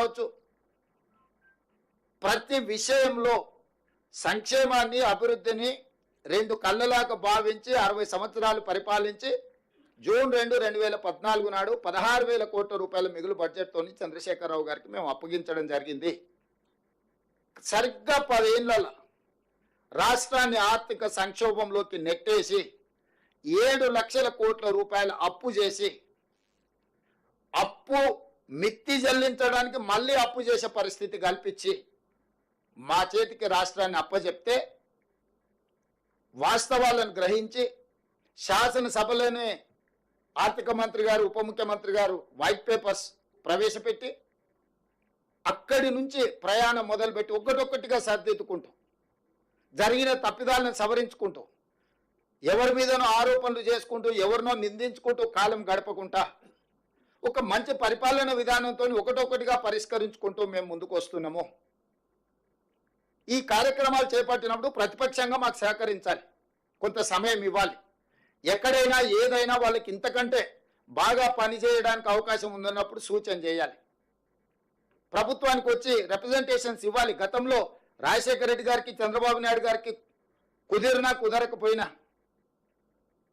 కావచ్చు, ప్రతి విషయంలో సంక్షేమాన్ని అభివృద్ధిని రెండు కళ్ళలాగా భావించి 60 సంవత్సరాలు పరిపాలించి జూన్ 2, 2014 నాడు 16,000 కోట్ల రూపాయల మిగులు బడ్జెట్తో చంద్రశేఖరరావు గారికి మేము అప్పగించడం జరిగింది. సరిగ్గా 10 ఏళ్ల రాష్ట్రాన్ని ఆర్థిక సంక్షోభంలోకి నెట్టేసి 7 లక్షల కోట్ల రూపాయల అప్పు చేసి అప్పు మిత్తి చెల్లించడానికి మళ్ళీ అప్పు చేసే పరిస్థితి కల్పించి మా చేతికి రాష్ట్రాన్ని అప్పచెప్తే వాస్తవాలను గ్రహించి శాసనసభలోనే ఆర్థిక మంత్రి గారు, ఉప ముఖ్యమంత్రి గారు వైట్ పేపర్స్ ప్రవేశపెట్టి అక్కడి నుంచి ప్రయాణం మొదలుపెట్టి ఒక్కటొక్కటిగా సర్దిద్దుకుంటూ జరిగిన తప్పిదాలను సవరించుకుంటూ ఎవరి మీదనో ఆరోపణలు చేసుకుంటూ ఎవరినో నిందించుకుంటూ కాలం గడపకుండా ఒక మంచి పరిపాలన విధానంతో ఒకటొక్కటిగా పరిష్కరించుకుంటూ మేము ముందుకు వస్తున్నాము. ఈ కార్యక్రమాలు చేపట్టినప్పుడు ప్రతిపక్షంగా మాకు సహకరించాలి, కొంత సమయం ఇవ్వాలి. ఎక్కడైనా ఏదైనా వాళ్ళకి ఇంతకంటే బాగా పనిచేయడానికి అవకాశం ఉందన్నప్పుడు సూచన చేయాలి. ప్రభుత్వానికి వచ్చి రిప్రజెంటేషన్స్ ఇవ్వాలి. గతంలో రాజశేఖర రెడ్డి గారికి, చంద్రబాబు నాయుడు గారికి కుదిరినా కుదరకపోయినా,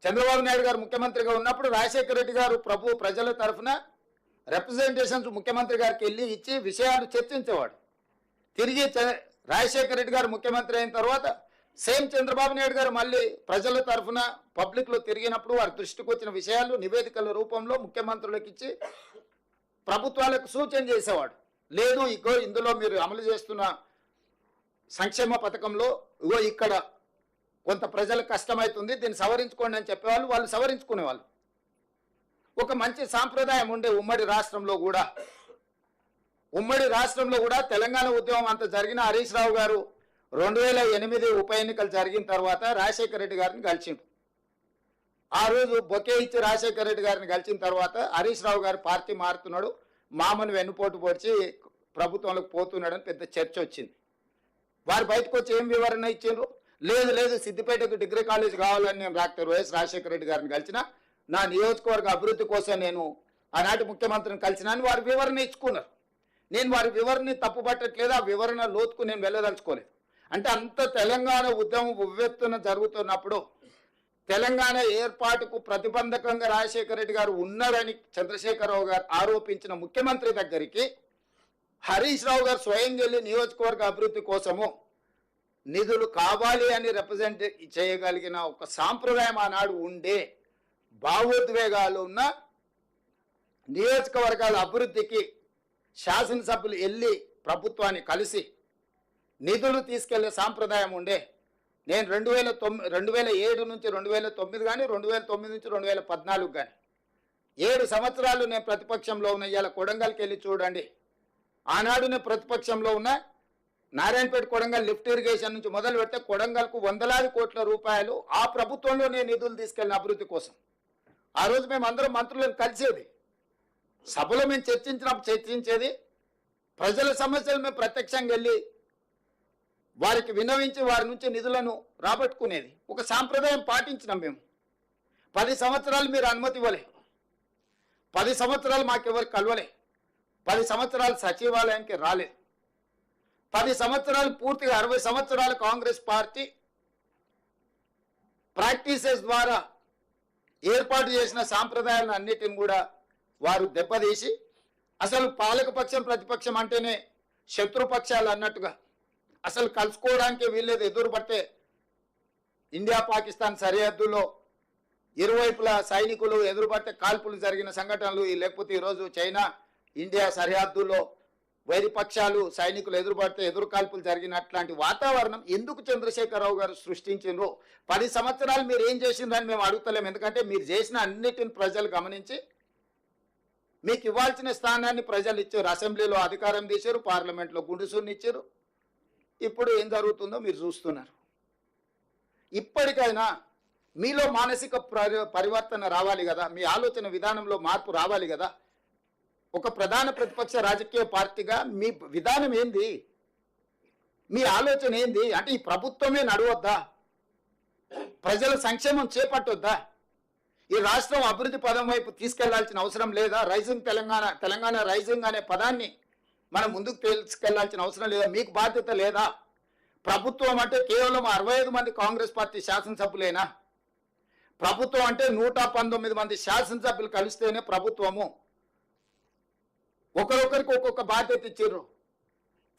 చంద్రబాబు నాయుడు గారు ముఖ్యమంత్రిగా ఉన్నప్పుడు రాజశేఖర రెడ్డి గారు ప్రజల తరఫున రిప్రజెంటేషన్స్ ముఖ్యమంత్రి గారికి వెళ్ళి ఇచ్చి విషయాలు చర్చించేవాడు. తిరిగి రాజశేఖర రెడ్డి గారు ముఖ్యమంత్రి అయిన తర్వాత సేమ్ చంద్రబాబు నాయుడు గారు మళ్ళీ ప్రజల తరఫున పబ్లిక్లో తిరిగినప్పుడు వారి దృష్టికి వచ్చిన విషయాలు నివేదికల రూపంలో ముఖ్యమంత్రులకు ఇచ్చి ప్రభుత్వాలకు సూచన చేసేవాడు. లేదు, ఇగో ఇందులో మీరు అమలు చేస్తున్న సంక్షేమ పథకంలో ఇగో ఇక్కడ కొంత ప్రజలకు కష్టమవుతుంది, దీన్ని సవరించుకోండి అని చెప్పేవాళ్ళు. వాళ్ళు సవరించుకునేవాళ్ళు. ఒక మంచి సాంప్రదాయం ఉండే ఉమ్మడి రాష్ట్రంలో కూడా తెలంగాణ ఉద్యమం అంత జరిగిన హరీష్ రావు గారు 2008 ఉప ఎన్నికలు జరిగిన తర్వాత రాజశేఖర రెడ్డి గారిని కలిసిండు. ఆ రోజు బొకే ఇచ్చి రాజశేఖర రెడ్డి గారిని కలిసిన తర్వాత హరీష్ రావు గారు పార్టీ మారుతున్నాడు, మామను వెన్నుపోటు పొడిచి ప్రభుత్వంలోకి పోతున్నాడని పెద్ద చర్చ వచ్చింది. వారు బయటకు వచ్చి ఏం వివరణ ఇచ్చారు? లేదు సిద్దిపేటకు డిగ్రీ కాలేజ్ కావాలని నేను డాక్టర్ వైఎస్ రాజశేఖర రెడ్డి గారిని కలిసిన, నా నియోజకవర్గ అభివృద్ధి కోసం నేను ఆనాటి ముఖ్యమంత్రిని కలిసిన అని వారు వివరణ ఇచ్చుకున్నారు. నేను వారి వివరణని తప్పుపట్టట్లేదు, ఆ వివరణ లోతుకు నేను వెళ్ళదలుచుకోలేదు. అంటే అంత తెలంగాణ ఉద్యమం ఉవ్వెత్తున జరుగుతున్నప్పుడు తెలంగాణ ఏర్పాటుకు ప్రతిబంధకంగా రాజశేఖర రెడ్డి గారు ఉన్నారని చంద్రశేఖరరావు గారు ఆరోపించిన ముఖ్యమంత్రి దగ్గరికి హరీష్ రావు గారు స్వయం వెళ్ళి నియోజకవర్గ అభివృద్ధి కోసము నిధులు కావాలి అని రిప్రజెంట్ చేయగలిగిన ఒక సాంప్రదాయం ఆనాడు ఉండే భావోద్వేగాలు ఉన్న నియోజకవర్గాల అభివృద్ధికి శాసనసభ్యులు వెళ్ళి ప్రభుత్వాన్ని కలిసి నిధులు తీసుకెళ్లే సాంప్రదాయం ఉండే. నేను 2007 నుంచి 2009 కానీ 2009 నుంచి 2014 కానీ 7 సంవత్సరాలు నేను ప్రతిపక్షంలో ఉన్న. ఇవాళ కొడంగల్కి వెళ్ళి చూడండి, ఆనాడు నేను ప్రతిపక్షంలో ఉన్న. నారాయణపేట కొడంగల్ లిఫ్ట్ ఇరిగేషన్ నుంచి మొదలు పెడితే కొడంగల్కు 100,000 కోట్ల రూపాయలు ఆ ప్రభుత్వంలో నేను నిధులు తీసుకెళ్ళిన అభివృద్ధి కోసం. ఆ రోజు మేము అందరం మంత్రులను కలిసేది, సభలో మేము చర్చించేది, ప్రజల సమస్యలు మేము ప్రత్యక్షంగా వెళ్ళి వారికి విన్నవించి వారి నుంచి నిధులను రాబట్టుకునేది. ఒక సాంప్రదాయం పాటించినాం మేము. 10 సంవత్సరాలు మీరు అనుమతి ఇవ్వలే, 10 సంవత్సరాలు మాకెవరికి కలవలే, 10 సంవత్సరాలు సచివాలయానికి రాలేదు, 10 సంవత్సరాలు పూర్తిగా 60 సంవత్సరాలు కాంగ్రెస్ పార్టీ ప్రాక్టీసెస్ ద్వారా ఏర్పాటు చేసిన సాంప్రదాయాలను అన్నిటిని కూడా వారు దెబ్బతీసి అసలు పాలకపక్షం ప్రతిపక్షం అంటేనే శత్రుపక్షాలు అన్నట్టుగా అసలు కలుసుకోవడానికి వీళ్ళేది. ఎదురు పడితే ఇండియా పాకిస్తాన్ సరిహద్దులో ఇరువైపుల సైనికులు ఎదురుపడితే కాల్పులు జరిగిన సంఘటనలు, లేకపోతే ఈరోజు చైనా ఇండియా సరిహద్దులో వైరిపక్షాలు సైనికులు ఎదురుపడితే ఎదురు కాల్పులు జరిగినట్లాంటి వాతావరణం ఎందుకు చంద్రశేఖరరావు గారు సృష్టించిండ్రు? 10 సంవత్సరాలు మీరు ఏం చేసిందని మేము అడుగుతలేము. ఎందుకంటే మీరు చేసిన అన్నిటిని ప్రజలు గమనించి మీకు ఇవ్వాల్సిన స్థానాన్ని ప్రజలు ఇచ్చారు. అసెంబ్లీలో అధికారం తీశారు, పార్లమెంట్లో గుండుసుని ఇచ్చారు. ఇప్పుడు ఏం జరుగుతుందో మీరు చూస్తున్నారు. ఇప్పటికైనా మీలో మానసిక పరివర్తన రావాలి కదా, మీ ఆలోచన విధానంలో మార్పు రావాలి కదా. ఒక ప్రధాన ప్రతిపక్ష రాజకీయ పార్టీగా మీ విధానం ఏంది, మీ ఆలోచన ఏంది? అంటే ఈ ప్రభుత్వమే నడవద్దా? ప్రజల సంక్షేమం చేపట్టొద్దా? ఈ రాష్ట్రం అభివృద్ధి పదం వైపు తీసుకెళ్లాల్సిన అవసరం లేదా? రైజింగ్ తెలంగాణ రైజింగ్ అనే పదాన్ని మనం ముందుకు తీసుకెళ్లాల్సిన అవసరం లేదా? మీకు బాధ్యత లేదా? ప్రభుత్వం అంటే కేవలం 65 మంది కాంగ్రెస్ పార్టీ శాసనసభ్యులేనా? ప్రభుత్వం అంటే 119 మంది శాసనసభ్యులు కలిస్తేనే ప్రభుత్వము. ఒకరొకరికి ఒక్కొక్క బాధ్యత ఇచ్చిండ్రు.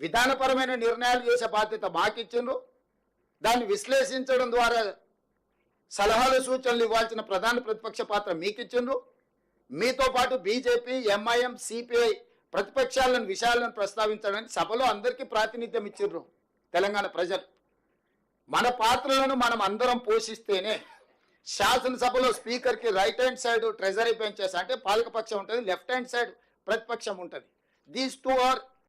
విధానపరమైన నిర్ణయాలు చేసే బాధ్యత మాకు ఇచ్చిండ్రు. దాన్ని విశ్లేషించడం ద్వారా సలహాలు సూచనలు ఇవ్వాల్సిన ప్రధాన ప్రతిపక్ష పాత్ర మీకు ఇచ్చిండ్రు. మీతో పాటు బీజేపీ, ఎంఐఎం, సిపిఐ ప్రతిపక్షాలను విషయాలను ప్రస్తావించడానికి సభలో అందరికీ ప్రాతినిధ్యం ఇచ్చిండ్రు తెలంగాణ ప్రజలు. మన పాత్రలను మనం అందరం పోషిస్తేనే శాసనసభలో స్పీకర్కి right hand side treasury benches అంటే పాలకపక్షం ఉంటుంది, లెఫ్ట్ హ్యాండ్ సైడ్ ప్రతిపక్షం ఉంటుంది. These two are